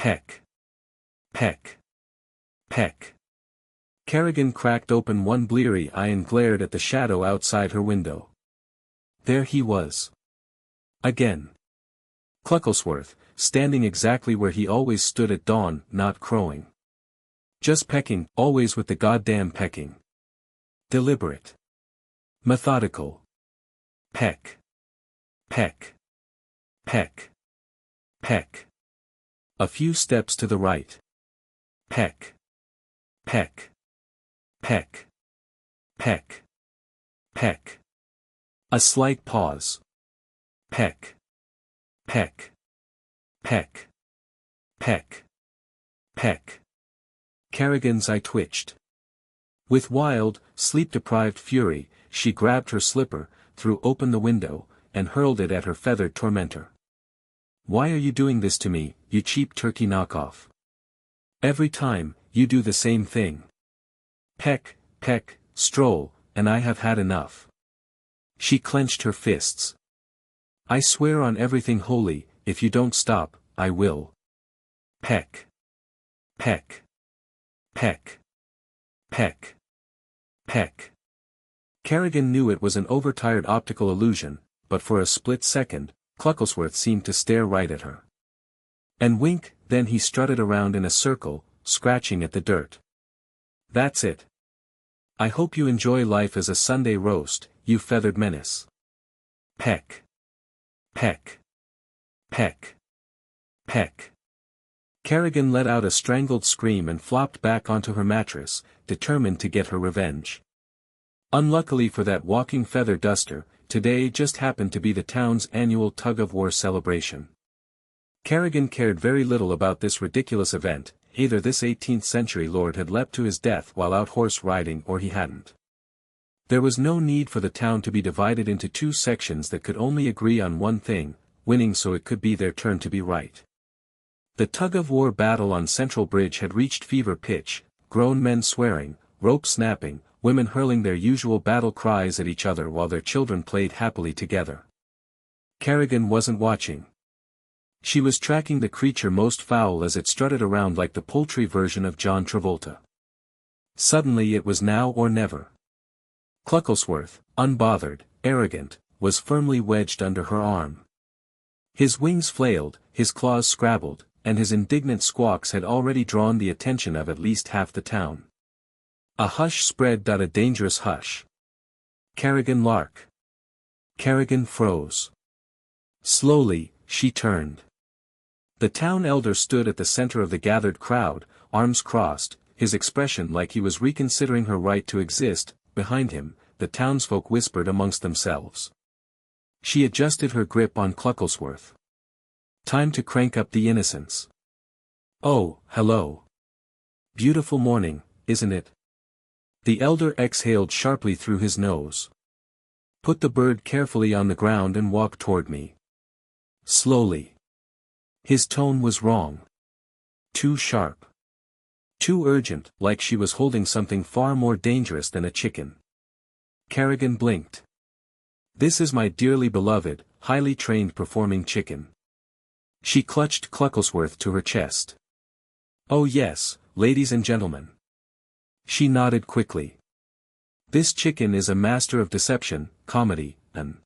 Peck. Peck. Peck. Kerrigan cracked open one bleary eye and glared at the shadow outside her window. There he was. Again. Clucklesworth, standing exactly where he always stood at dawn, not crowing. Just pecking, always with the goddamn pecking. Deliberate. Methodical. Peck. Peck. Peck. Peck. A few steps to the right. Peck. Peck. Peck. Peck. Peck. A slight pause. Peck. Peck. Peck. Peck. Peck. Kerrigan's eye twitched. With wild, sleep-deprived fury, she grabbed her slipper, threw open the window, and hurled it at her feathered tormentor. Why are you doing this to me, you cheap turkey knockoff? Every time, you do the same thing. Peck, peck, stroll, and I have had enough. She clenched her fists. I swear on everything holy, if you don't stop, I will. Peck. Peck. Peck. Peck. Peck. Kerrigan knew it was an overtired optical illusion, but for a split second, Clucklesworth seemed to stare right at her. And wink, then he strutted around in a circle, scratching at the dirt. That's it. I hope you enjoy life as a Sunday roast, you feathered menace. Peck. Peck. Peck. Peck. Kerrigan let out a strangled scream and flopped back onto her mattress, determined to get her revenge. Unluckily for that walking feather duster, today just happened to be the town's annual tug-of-war celebration. Kerrigan cared very little about this ridiculous event, either this 18th-century lord had leapt to his death while out horse-riding or he hadn't. There was no need for the town to be divided into two sections that could only agree on one thing, winning so it could be their turn to be right. The tug-of-war battle on Central Bridge had reached fever pitch, grown men swearing, rope snapping, women hurling their usual battle cries at each other while their children played happily together. Kerrigan wasn't watching. She was tracking the creature most foul as it strutted around like the poultry version of John Travolta. Suddenly it was now or never. Clucklesworth, unbothered, arrogant, was firmly wedged under her arm. His wings flailed, his claws scrabbled, and his indignant squawks had already drawn the attention of at least half the town. A hush spread. A dangerous hush. Kerrigan Lark. Kerrigan froze. Slowly, she turned. The town elder stood at the center of the gathered crowd, arms crossed, his expression like he was reconsidering her right to exist. Behind him, the townsfolk whispered amongst themselves. She adjusted her grip on Clucklesworth. Time to crank up the innocence. Oh, hello. Beautiful morning, isn't it? The elder exhaled sharply through his nose. Put the bird carefully on the ground and walk toward me. Slowly. His tone was wrong. Too sharp. Too urgent, like she was holding something far more dangerous than a chicken. Kerrigan blinked. This is my dearly beloved, highly trained performing chicken. She clutched Clucklesworth to her chest. Oh yes, ladies and gentlemen. She nodded quickly. This chicken is a master of deception, comedy, and